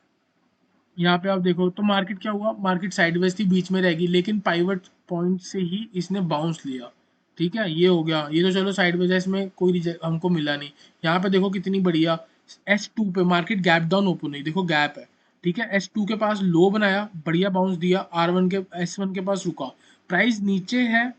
[SPEAKER 1] यहाँ पे आप देखो तो मार्केट क्या हुआ, मार्केट साइडवेज थी, बीच में रहेगी, लेकिन पाइवट पॉइंट से ही इसने बाउंस लिया, ठीक है, ये हो गया, ये तो चलो साइडवेज है, इसमें कोई हमको मिला नहीं। यहाँ पे देखो कितनी बढ़िया S2 पे मार्केट गैप डाउन ओपन हुई, देखो गैप है, ठीक है, S2 के पास लो बनाया, बढ़िया बाउंस दिया, R1 के S1 के पास रुका, प्राइस नीचे है,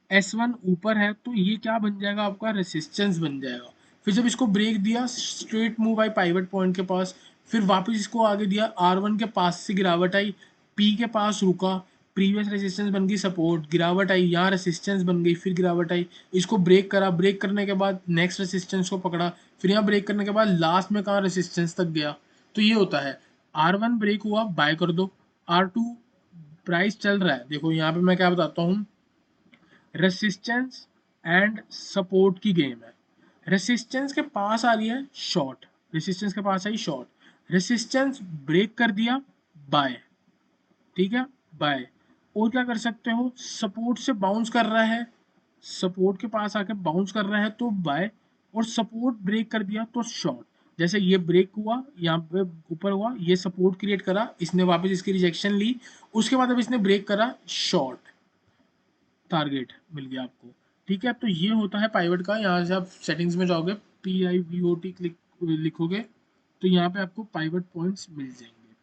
[SPEAKER 1] S1 ऊपर है, तो ये क्या बन जाएगा, आपका रेसिस्टेंस बन जाएगा। फिर जब इसको ब्रेक दिया, straight move I pivot point के पास, फिर वापस इसको आगे दिया, R1 के पास से गिरावट आई, P के पास रुका, प्रीवियस रेजिस्टेंस बन गई सपोर्ट, गिरावट आई, यहाँ रेजिस्टेंस बन गई, फिर गिरावट आई, इसको ब्रेक करा, ब्रेक करने के बाद नेक्स्ट रेजिस्टेंस को पकड़ा, फिर यहाँ ब्रेक करने के बाद लास्ट में कहाँ रेजिस्टेंस तक गया। तो ये होता है, R1 ब्रेक हुआ बाय कर दो, R2 प्राइस चल रहा है, देखो यहाँ पे मैं क्या बताता हूँ, रेसिस्टेंस एंड सपोर्ट की गेम है। रेसिस्टेंस के पास आ रही है शॉर्ट, रेसिस्टेंस के पास आई शॉर्ट, रेसिस्टेंस ब्रेक कर दिया, बाय, ठीक है, बाय। और क्या कर सकते हो, सपोर्ट से बाउंस कर रहा है, सपोर्ट के पास आके बाउंस कर रहा है तो बाय, और सपोर्ट ब्रेक कर दिया तो शॉर्ट। जैसे ये ब्रेक हुआ, यहाँ पे ऊपर हुआ, ये सपोर्ट क्रिएट करा, इसने वापस इसकी रिजेक्शन ली, उसके बाद अब इसने ब्रेक करा, शॉर्ट, टारगेट मिल गया आपको। ठीक है, तो ये होता है पाइवट का। यहाँ से आप सेटिंग्स में जाओगे, PIVOT क्लिक लिखोगे तो यहाँ पे आपको पाइवट पॉइंट्स मिल जाएंगे।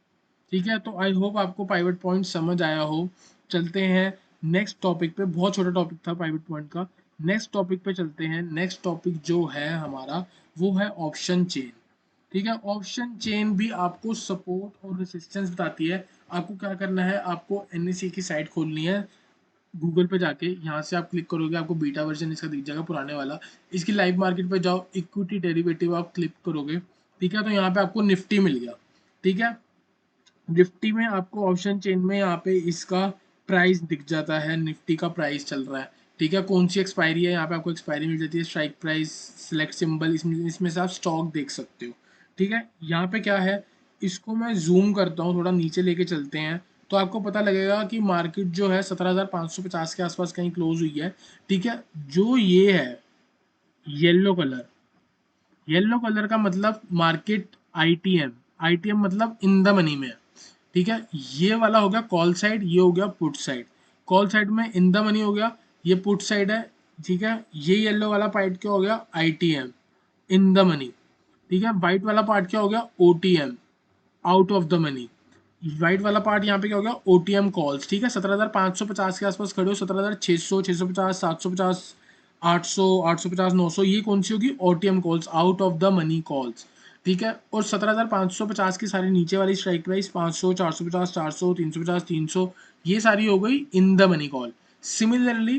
[SPEAKER 1] ठीक है, तो आई होप आपको पाइवट पॉइंट समझ आया हो। चलते हैं नेक्स्ट टॉपिक पे। बहुत छोटा टॉपिक था पाइवट पॉइंट का। नेक्स्ट टॉपिक पे चलते हैं। नेक्स्ट टॉपिक जो है हमारा, वो है ऑप्शन चेन। ठीक है, ऑप्शन चेन भी आपको सपोर्ट और रेसिस्टेंस बताती है। आपको क्या करना है, आपको NSE की साइट खोलनी है गूगल पे जाके। यहाँ से आप क्लिक करोगे, आपको बीटा वर्जन इसका दिख जाएगा पुराने वाला। इसकी लाइव मार्केट पे जाओ, इक्विटी डेरिवेटिव आप क्लिक करोगे। ठीक है, तो यहाँ पे आपको निफ्टी मिल गया। ठीक है, निफ्टी में आपको ऑप्शन चेन में यहाँ पे इसका प्राइस दिख जाता है, निफ्टी का प्राइस चल रहा है। ठीक है, कौन सी एक्सपायरी है, यहाँ पे आपको एक्सपायरी मिल जाती है, स्ट्राइक प्राइस, सिलेक्ट सिंबल, इसमें से आप स्टॉक देख सकते हो। ठीक है, यहाँ पे क्या है, इसको मैं जूम करता हूँ, थोड़ा नीचे लेके चलते हैं, तो आपको पता लगेगा कि मार्केट जो है 17,550 के आसपास कहीं क्लोज हुई है। ठीक है, जो ये है येलो कलर, येलो कलर का मतलब मार्केट ITM, ITM मतलब इन द मनी में है। ठीक है, ये वाला हो गया कॉल साइड, ये हो गया पुट साइड। कॉल साइड में इन द मनी हो गया, ये पुट साइड है। ठीक है, ये येलो वाला पार्ट क्या हो गया, ITM, इन द मनी। ठीक है, व्हाइट वाला पार्ट क्या हो गया, OTM, out of the money. White वाला पार्ट यहाँ पे क्या हो गया, OTM कॉल्स। ठीक है, 17,550 के आसपास खड़े हो, 17,600, 650, 750, 800, 850, 900, ये कौन सी होगी, OTM calls, out of the money calls. ठीक है, और 17,550 की सारी नीचे वाली स्ट्राइक प्राइस 500, 450, 400, 350, 300, ये सारी हो गई in the money call. Similarly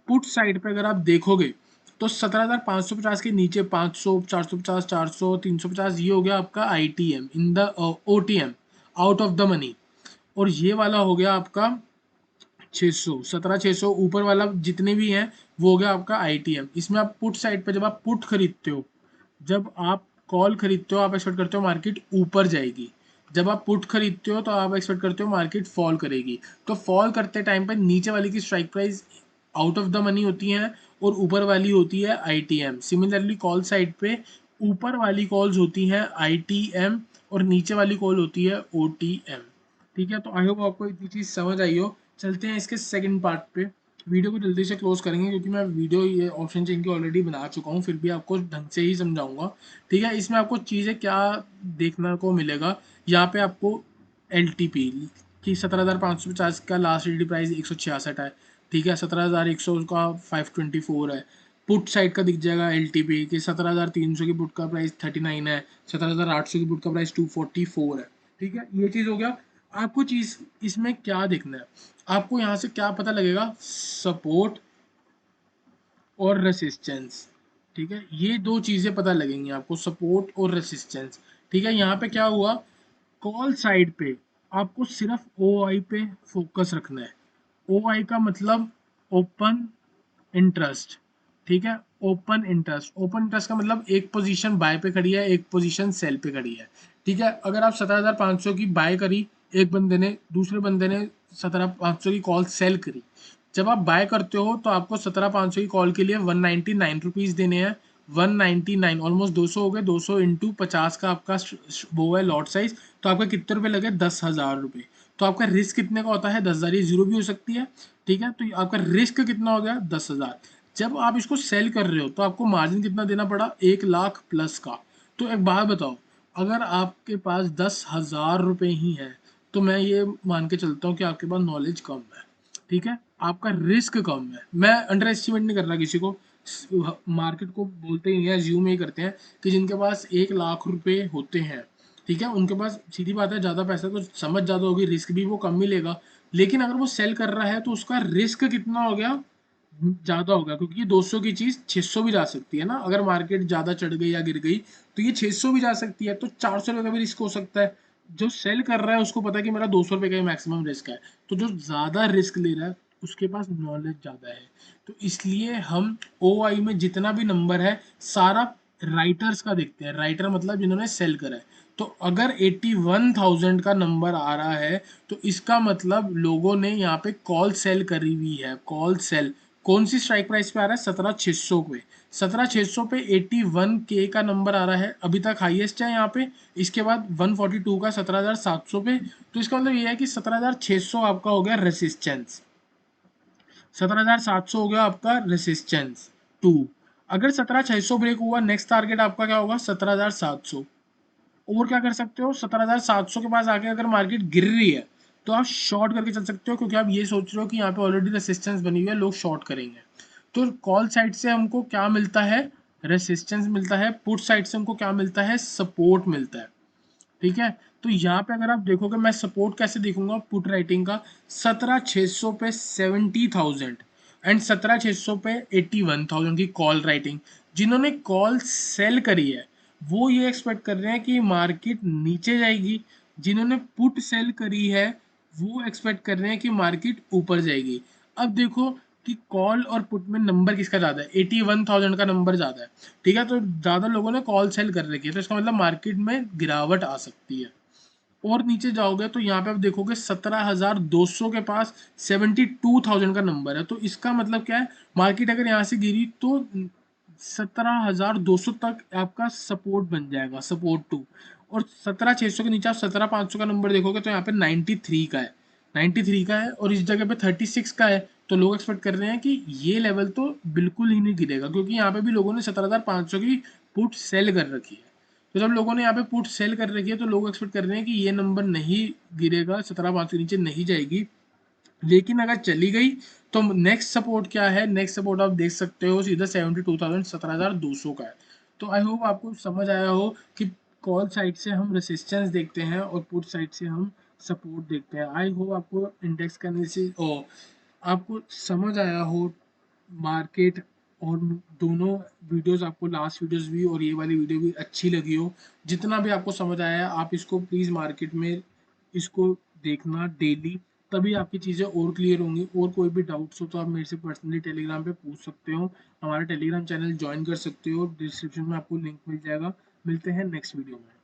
[SPEAKER 1] put side पे अगर आप देखोगे तो 17,550 के नीचे 500, 450, 400, 350, ये हो गया आपका ITM, in the OTM, out of the money. और ये वाला हो गया आपका 600, 17,600 ऊपर वाला जितने भी हैं वो हो गया आपका ITM। इसमें आप पुट साइड पे जब आप पुट खरीदते हो, जब आप कॉल खरीदते हो, आप एक्सपेक्ट करते हो मार्केट ऊपर जाएगी। जब आप पुट खरीदते हो तो आप एक्सपेक्ट करते हो मार्केट फॉल करेगी। तो फॉल करते टाइम पे नीचे वाली की strike price out of the money होती है और ऊपर वाली होती है ITM। सिमिलरली कॉल साइड पे ऊपर वाली कॉल्स होती हैं ITM और नीचे वाली कॉल होती है OTM। ठीक है, तो आई होप आपको इतनी चीज़ समझ आई हो। चलते हैं इसके सेकंड पार्ट पे। वीडियो को जल्दी से क्लोज करेंगे क्योंकि मैं वीडियो ये ऑप्शन चेन की ऑलरेडी बना चुका हूँ, फिर भी आपको ढंग से ही समझाऊंगा। ठीक है, इसमें आपको चीज़ें क्या देखने को मिलेगा, यहाँ पे आपको LTP कि 17,550 का लास्ट रेडी प्राइस 166 है। ठीक है, 17,100 का 524 है। पुट साइड का दिख जाएगा LTP कि 17,300 की पुट का प्राइस 39 है, 17,800 की पुट का प्राइस 244 है। ठीक है, ये चीज़ हो गया। आपको चीज़ इसमें क्या देखना है, आपको यहाँ से क्या पता लगेगा, सपोर्ट और रेसिस्टेंस। ठीक है, ये दो चीज़ें पता लगेंगी आपको, सपोर्ट और रेसिस्टेंस। ठीक है, यहाँ पे क्या हुआ, कॉल साइड पे आपको सिर्फ OI पे फोकस रखना है। OI का मतलब ओपन इंटरेस्ट। ठीक है, ओपन इंटरेस्ट, ओपन इंटरेस्ट का मतलब एक पोजीशन बाय पे खड़ी है, एक पोजीशन सेल पे खड़ी है। ठीक है, अगर आप 17,500 की बाय करी एक बंदे ने, दूसरे बंदे ने 17,500 की कॉल सेल करी, जब आप बाय करते हो तो आपको 17,500 की कॉल के लिए 199 रुपीज़ देने हैं। 199 ऑलमोस्ट 200 हो गए, 200 इंटू 50 का आपका वो है लॉट साइज, तो आपके कितने रुपए लगे, 10,000 रुपये। तो आपका रिस्क कितने का होता है, 10,000, ये जीरो भी हो सकती है। ठीक है, तो आपका रिस्क कितना हो गया, 10,000। जब आप इसको सेल कर रहे हो तो आपको मार्जिन कितना देना पड़ा, 1,00,000 प्लस का। तो एक बात बताओ, अगर आपके पास 10,000 रुपये ही हैं तो मैं ये मान के चलता हूँ कि आपके पास नॉलेज कम है। ठीक है, आपका रिस्क कम है। मैं अंडर एस्टिमेट नहीं कर रहा किसी को, मार्केट को बोलते ही हैं, ज्यूम ही करते हैं कि जिनके पास 1,00,000 रुपये होते हैं, ठीक है, उनके पास सीधी बात है ज़्यादा पैसा तो समझ ज़्यादा होगी, रिस्क भी वो कम मिलेगा। लेकिन अगर वो सेल कर रहा है तो उसका रिस्क कितना हो गया, ज़्यादा होगा, क्योंकि 200 की चीज़ 600 भी जा सकती है ना, अगर मार्केट ज़्यादा चढ़ गई या गिर गई तो ये 600 भी जा सकती है, तो 400 रुपये का भी रिस्क हो सकता है। जो सेल कर रहा है उसको पता है कि मेरा 200 रुपये का ही मैक्सिमम रिस्क है, तो जो ज़्यादा रिस्क ले रहा है उसके पास नॉलेज ज़्यादा है। तो इसलिए हम OI में जितना भी नंबर है सारा राइटर्स का देखते हैं। राइटर मतलब जिन्होंने सेल करा है। तो अगर 81,000 का नंबर आ रहा है तो इसका मतलब लोगों ने यहाँ पे कॉल सेल करी हुई है, कॉल सेल। कौन सी स्ट्राइक प्राइस पे आ रहा है? 17,600 पे। 17,600 पे 81K का नंबर आ रहा है, अभी तक हाईएस्ट है यहाँ पे। इसके बाद 142 का 17,700 पे। तो इसका मतलब ये है कि 17,600 आपका हो गया रेसिस्टेंस, 17,700 हो गया आपका रेसिस्टेंस टू। अगर 17,600 ब्रेक हुआ, नेक्स्ट टारगेट आपका क्या होगा? 17,700। और क्या कर सकते हो? 17,700 के पास आके अगर मार्केट गिर रही है तो आप शॉर्ट करके चल सकते हो, क्योंकि आप ये सोच रहे हो कि यहाँ पे ऑलरेडी रेसिस्टेंस बनी हुई है, लोग शॉर्ट करेंगे। तो कॉल साइड से हमको क्या मिलता है? रेसिस्टेंस मिलता है। पुट साइड से हमको क्या मिलता है? सपोर्ट मिलता है। ठीक है, तो यहाँ पे अगर आप देखोगे, मैं सपोर्ट कैसे देखूंगा पुट राइटिंग का? 17,600 पे 70,000 एंड 17,600 पे 81,000 की कॉल राइटिंग। जिन्होंने कॉल सेल करी है वो ये एक्सपेक्ट कर रहे हैं कि मार्केट नीचे जाएगी, जिन्होंने पुट सेल करी है वो एक्सपेक्ट कर रहे हैं कि मार्केट ऊपर जाएगी। अब देखो कि कॉल और पुट में नंबर किसका ज़्यादा है? 81,000 का नंबर ज़्यादा है। ठीक है, तो ज़्यादा लोगों ने कॉल सेल कर रखी है, तो इसका मतलब मार्केट में गिरावट आ सकती है। और नीचे जाओगे तो यहाँ पे आप देखोगे 17,200 के पास 72,000 का नंबर है। तो इसका मतलब क्या है? मार्केट अगर यहाँ से गिरी तो 17,200 तक आपका सपोर्ट बन जाएगा, सपोर्ट टू। और 17,600 के नीचे आप 17,500 का नंबर देखोगे तो यहाँ पे 93 का है, 93 का है, और इस जगह पे 36 का है। तो लोग एक्सपेक्ट कर रहे हैं कि ये लेवल तो बिल्कुल ही नहीं गिरेगा, क्योंकि यहाँ पे भी लोगों ने 17,500 की पुट सेल कर रखी है। तो जब लोगों ने यहाँ पे पुट सेल कर रखी है तो लोग एक्सपेक्ट कर रहे हैं कि ये नंबर नहीं गिरेगा, 17,500 के नीचे नहीं जाएगी। लेकिन अगर चली गई तो नेक्स्ट सपोर्ट क्या है? नेक्स्ट सपोर्ट आप देख सकते हो सीधा 72,000, 17,200 का है। तो आई होप आपको समझ आया हो कि कॉल साइड से हम रेसिस्टेंस देखते हैं और पुट साइड से हम सपोर्ट देखते हैं। आई होप आपको इंडेक्स का एनालिसिस ओ आपको समझ आया हो मार्केट। और दोनों वीडियोस आपको, लास्ट वीडियोस भी और ये वाली वीडियो भी अच्छी लगी हो। जितना भी आपको समझ आया है आप इसको प्लीज़ मार्केट में इसको देखना डेली, तभी आपकी चीज़ें और क्लियर होंगी। और कोई भी डाउट्स हो तो आप मेरे से पर्सनली टेलीग्राम पे पूछ सकते हो, हमारा टेलीग्राम चैनल ज्वाइन कर सकते हो, डिस्क्रिप्शन में आपको लिंक मिल जाएगा। मिलते हैं नेक्स्ट वीडियो में।